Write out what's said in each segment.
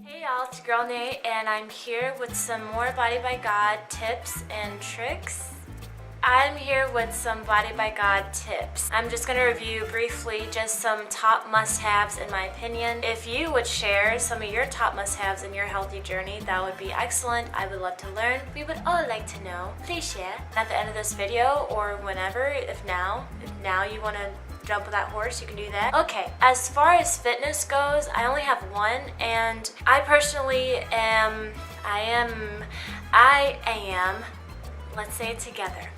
Hey y'all, it's Girl Nate and I'm here with some more Body by God tips and tricks. I'm here with some Body by God tips. I'm just going to review briefly just some top must-haves in my opinion. If you would share some of your top must-haves in your healthy journey, that would be excellent. I would love to learn. We would all like to know. Please share. At the end of this video or whenever, if now you want to jump with that horse, you can do that. Okay, as far as fitness goes, I only have one, and I personally am, let's say it together.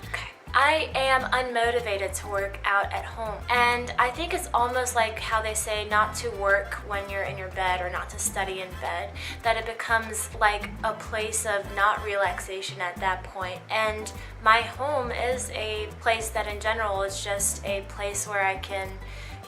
Okay. I am unmotivated to work out at home. And I think it's almost like how they say not to work when you're in your bed or not to study in bed, that it becomes like a place of not relaxation at that point. And my home is a place that in general is just a place where I can,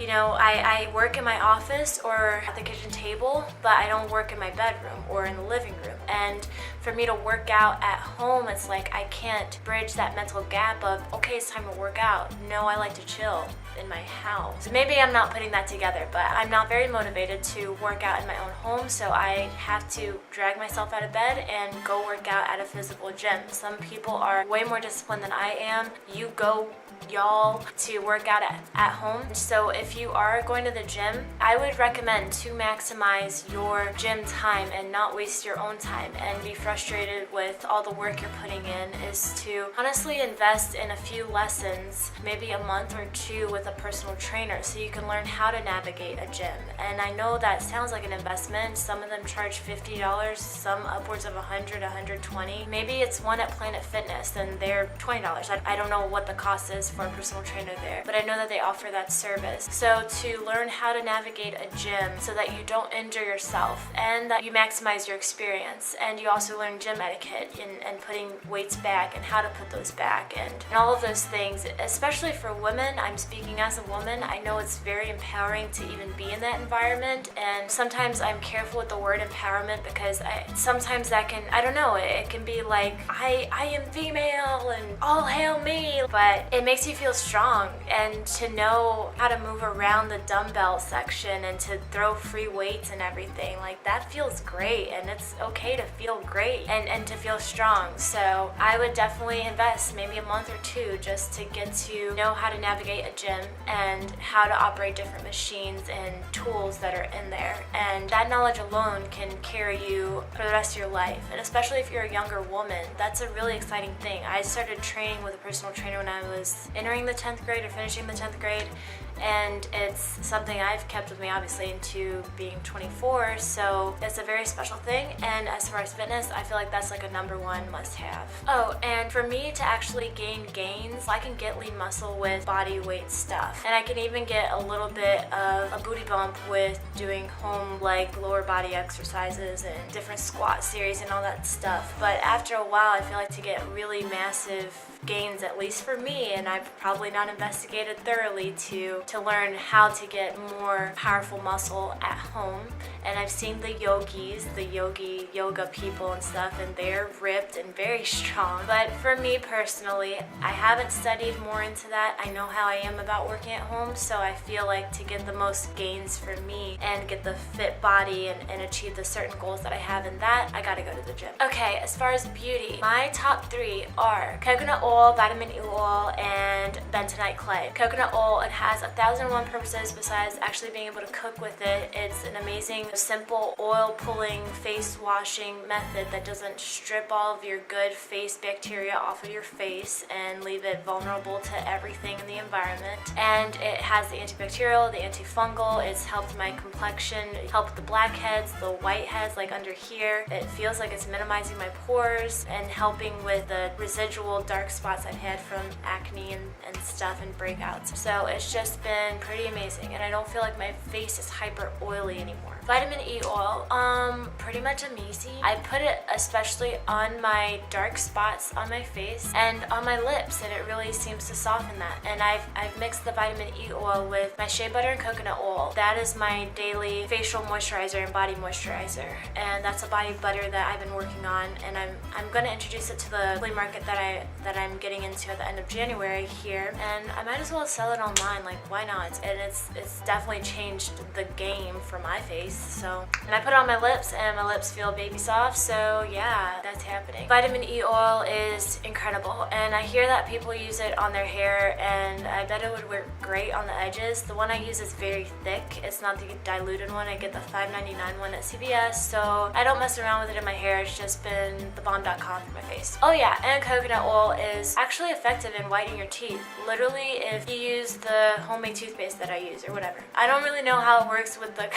I work in my office or at the kitchen table, but I don't work in my bedroom or in the living room. And for me to work out at home, it's like I can't bridge that mental gap of, okay, it's time to work out. No, I like to chill in my house. So maybe I'm not putting that together, but I'm not very motivated to work out in my own home, so I have to drag myself out of bed and go work out at a physical gym. Some people are way more disciplined than I am. You go, y'all, to work out at home. So if you are going to the gym, I would recommend to maximize your gym time and not waste your own time and be frustrated with all the work you're putting in, is to honestly invest in a few lessons, maybe a month or two with a personal trainer, so you can learn how to navigate a gym. And I know that sounds like an investment. Some of them charge $50, some upwards of $100, $120. Maybe it's one at Planet Fitness and they're $20. I don't know what the cost is for a personal trainer there, but I know that they offer that service. So to learn how to navigate a gym so that you don't injure yourself and that you maximize your experience, and you also learn gym etiquette and putting weights back and how to put those back and all of those things, especially for women. I'm speaking as a woman. I know it's very empowering to even be in that environment, and sometimes I'm careful with the word empowerment because sometimes that can, I don't know, it can be like I am female and all hail me, but it makes you feel strong, and to know how to move around the dumbbell section and to throw free weights and everything, like that feels great, and it's okay to feel great and to feel strong. So I would definitely invest maybe a month or two just to get to know how to navigate a gym and how to operate different machines and tools that are in there, and that knowledge alone can carry you for the rest of your life. And especially if you're a younger woman, that's a really exciting thing. I started training with a personal trainer when I was entering the 10th grade or finishing the 10th grade, and it's something I've kept with me obviously into being 24, so it's a very special thing. And as far as fitness, I feel like that's like a #1 must-have. Oh, and for me to actually gain gains, I can get lean muscle with body weight stuff, and I can even get a little bit of a booty bump with doing home like lower body exercises and different squat series and all that stuff. But after a while, I feel like to get really massive gains, at least for me, and I've probably not investigated thoroughly to learn how to get more powerful muscle at home. And I've seen the yogis, the yoga people and stuff, and they're ripped and very strong. But for me personally, I haven't studied more into that. I know how I am about working at home, so I feel like to get the most gains for me and get the fit body and achieve the certain goals that I have in that, I gotta go to the gym. Okay, as far as beauty, my top 3 are coconut oil, vitamin E oil, and bentonite clay. Coconut oil, it has 1,001 purposes besides actually being able to cook with it. It's an amazing, simple oil pulling face washing method that doesn't strip all of your good face bacteria off of your face and leave it vulnerable to everything in the environment. And it has the antibacterial, the antifungal. It's helped my complexion, helped the blackheads, the whiteheads like under here. It feels like it's minimizing my pores and helping with the residual dark spots I've had from acne and stuff and breakouts. So it's just been pretty amazing, and I don't feel like my face is hyper oily anymore. Vitamin E oil, pretty much amazing. I put it especially on my dark spots on my face and on my lips, and it really seems to soften that. And I've mixed the vitamin E oil with my shea butter and coconut oil. That is my daily facial moisturizer and body moisturizer, and that's a body butter that I've been working on, and I'm gonna introduce it to the flea market that I'm I'm getting into at the end of January here, and I might as well sell it online. Like, why not? And it's definitely changed the game for my face. So, and I put it on my lips, and my lips feel baby soft. So yeah, that's happening. Vitamin E oil is incredible, and I hear that people use it on their hair, and I bet it would work great on the edges. The one I use is very thick. It's not the diluted one. I get the $5.99 one at CVS, so I don't mess around with it in my hair. It's just been the bomb.com for my face. Oh yeah, and coconut oil is actually effective in whitening your teeth. Literally, if you use the homemade toothpaste that I use or whatever. I don't really know how it works with the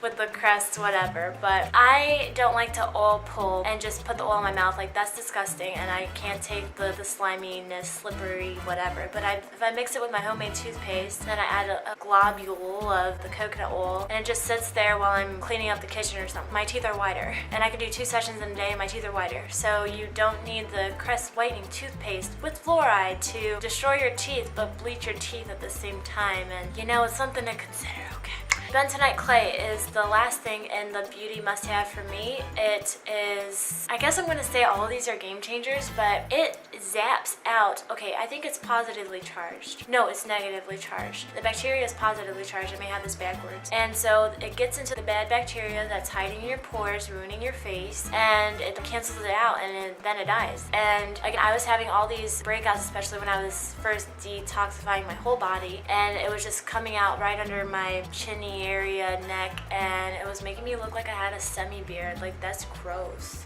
with the crest, whatever, but I don't like to oil pull and just put the oil in my mouth. Like, that's disgusting, and I can't take the sliminess, slippery, whatever. But if I mix it with my homemade toothpaste, then I add a globule of the coconut oil, and it just sits there while I'm cleaning up the kitchen or something. My teeth are whiter, and I can do 2 sessions in a day and my teeth are whiter. So you don't need the crest whitening toothpaste with fluoride to destroy your teeth but bleach your teeth at the same time, and you know, it's something to consider, okay? Bentonite clay is the last thing in the beauty must-have for me. It is, I guess I'm going to say all of these are game changers, but it zaps out. Okay, I think it's positively charged. No, it's negatively charged. The bacteria is positively charged. I may have this backwards. And so it gets into the bad bacteria that's hiding in your pores, ruining your face, and it cancels it out, and then it dies. And again, I was having all these breakouts, especially when I was first detoxifying my whole body, and it was just coming out right under my chinny area, neck, and it was making me look like I had a semi-beard. Like, that's gross.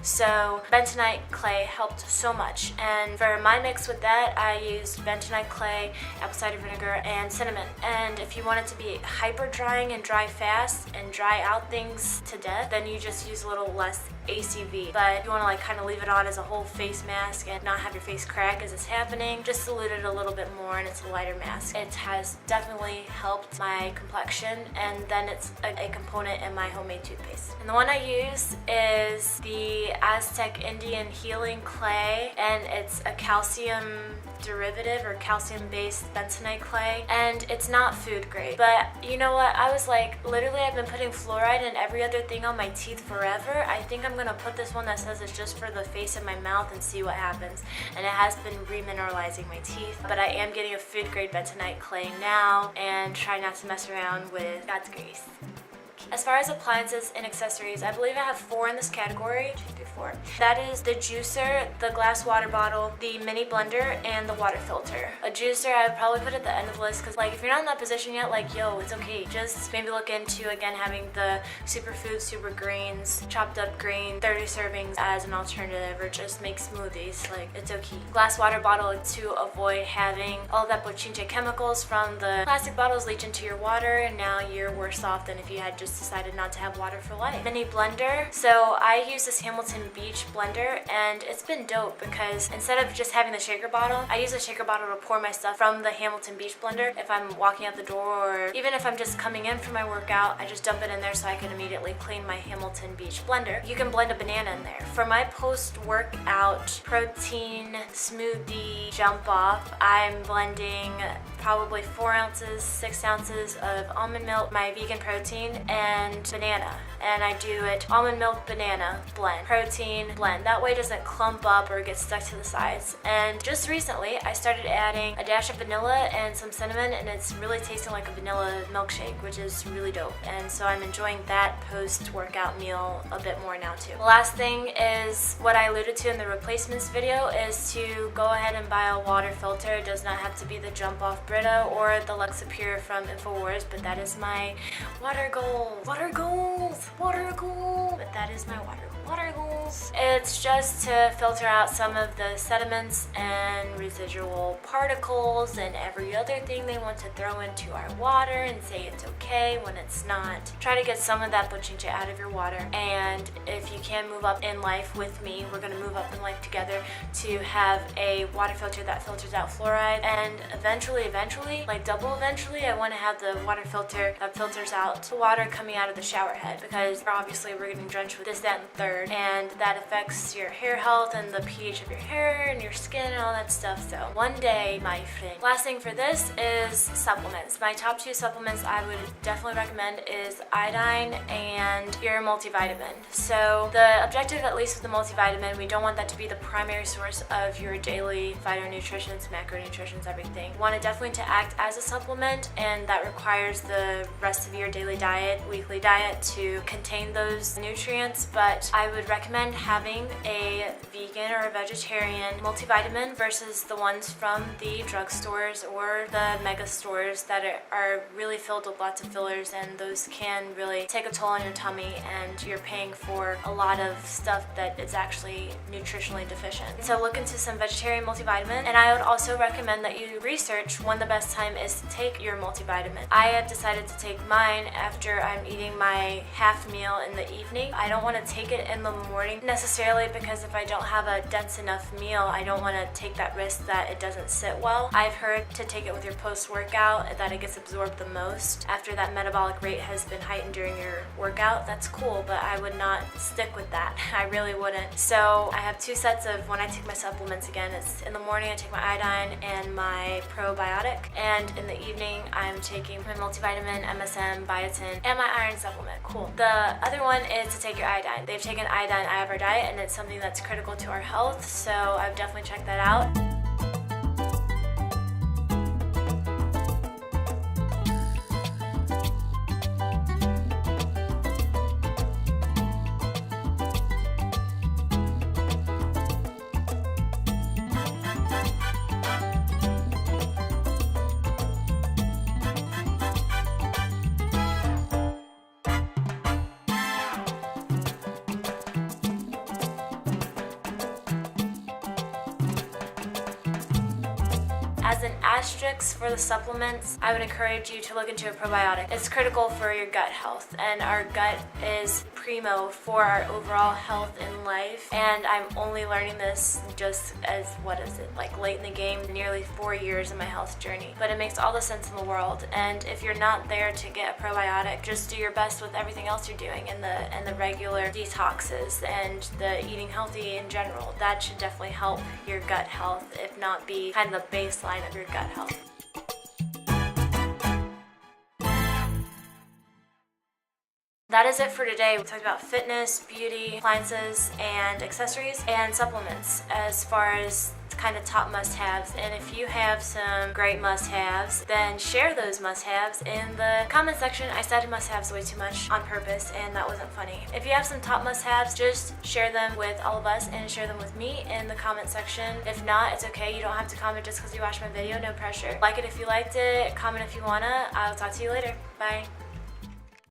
So bentonite clay helped so much, and for my mix with that I used bentonite clay, apple cider vinegar, and cinnamon. And if you want it to be hyper drying and dry fast and dry out things to death, then you just use a little less ACV. But if you want to like kind of leave it on as a whole face mask and not have your face crack as it's happening, just dilute it a little bit more and it's a lighter mask. It has definitely helped my complexion, and then it's a component in my homemade toothpaste. And the one I use is the Aztec Indian Healing Clay, and it's a calcium derivative or calcium based bentonite clay, and it's not food grade. But you know what, I was like, literally I've been putting fluoride in every other thing on my teeth forever. I think I'm gonna put this one that says it's just for the face and my mouth and see what happens. And it has been remineralizing my teeth, but I am getting a food grade bentonite clay now and try not to mess around with God's grease. As far as appliances and accessories, I believe I have 4 in this category. 2, 3, 4. That is the juicer, the glass water bottle, the mini blender, and the water filter. A juicer I would probably put at the end of the list, because like if you're not in that position yet, like yo, it's okay. Just maybe look into again having the superfood, super greens, chopped up green, 30 servings as an alternative, or just make smoothies. Like, it's okay. Glass water bottle to avoid having all that bochinche chemicals from the plastic bottles leach into your water, and now you're worse off than if you had just decided not to have water for life. Mini blender. So I use this Hamilton Beach blender, and it's been dope because instead of just having the shaker bottle, I use a shaker bottle to pour my stuff from the Hamilton Beach blender. If I'm walking out the door, or even if I'm just coming in for my workout, I just dump it in there so I can immediately clean my Hamilton Beach blender. You can blend a banana in there. For my post-workout protein smoothie jump off, I'm blending probably 4 ounces, 6 ounces of almond milk, my vegan protein, and banana. And I do it almond milk, banana, blend, protein, blend. That way it doesn't clump up or get stuck to the sides. And just recently, I started adding a dash of vanilla and some cinnamon, and it's really tasting like a vanilla milkshake, which is really dope. And so I'm enjoying that post-workout meal a bit more now too. The last thing is what I alluded to in the replacements video, is to go ahead and buy a water filter. It does not have to be the Jump Off Brita or the Luxapure from InfoWars, but that is my water goal. Water goals! Water goal! But that is my water goals. It's just to filter out some of the sediments and residual particles and every other thing they want to throw into our water and say it's okay when it's not. Try to get some of that bochinche out of your water. And if you can move up in life with me, we're going to move up in life together to have a water filter that filters out fluoride. And eventually, like double eventually, I want to have the water filter that filters out the water coming out of the shower head, because obviously we're getting drenched drenched with this, that, and third, and that affects your hair health and the pH of your hair and your skin and all that stuff. So one day, my friend. Last thing for this is supplements. My top 2 supplements I would definitely recommend is iodine and your multivitamin. So the objective, at least with the multivitamin, we don't want that to be the primary source of your daily phytonutrients, macronutrients, everything. You want it definitely to act as a supplement, and that requires the rest of your daily diet, weekly diet, to contain those nutrients. But I would recommend having a vegan or a vegetarian multivitamin versus the ones from the drugstores or the mega stores that are really filled with lots of fillers, and those can really take a toll on your tummy, and you're paying for a lot of stuff that is actually nutritionally deficient. So look into some vegetarian multivitamin, and I would also recommend that you research when the best time is to take your multivitamin. I have decided to take mine after I'm eating my half meal in the evening. I don't want to take it in the morning necessarily, because if I don't have a dense enough meal, I don't want to take that risk that it doesn't sit well. I've heard to take it with your post-workout, that it gets absorbed the most after that metabolic rate has been heightened during your workout. That's cool, but I would not stick with that. I really wouldn't. So I have 2 sets of when I take my supplements again. It's in the morning I take my iodine and my Pro-biotic, and in the evening I'm taking my multivitamin, MSM, biotin, and my iron supplement. Cool. The other one is to take your iodine. They've taken iodine out of our diet, and it's something that's critical to our health, so I've definitely checked that out. As an asterisk for the supplements, I would encourage you to look into a probiotic. It's critical for your gut health, and our gut is primo for our overall health in life. And I'm only learning this just as, like late in the game, nearly 4 years in my health journey. But it makes all the sense in the world. And if you're not there to get a probiotic, just do your best with everything else you're doing, and the regular detoxes and the eating healthy in general. That should definitely help your gut health, if not be kind of the baseline of your gut health. That is it for today. We talked about fitness, beauty, appliances, and accessories, and supplements as far as kind of top must-haves. And if you have some great must-haves, then share those must-haves in the comment section. I said must-haves way too much on purpose, and that wasn't funny. If you have some top must-haves, just share them with all of us and share them with me in the comment section. If not, it's okay. You don't have to comment just because you watched my video. No pressure. Like it if you liked it. Comment if you wanna. I'll talk to you later. Bye.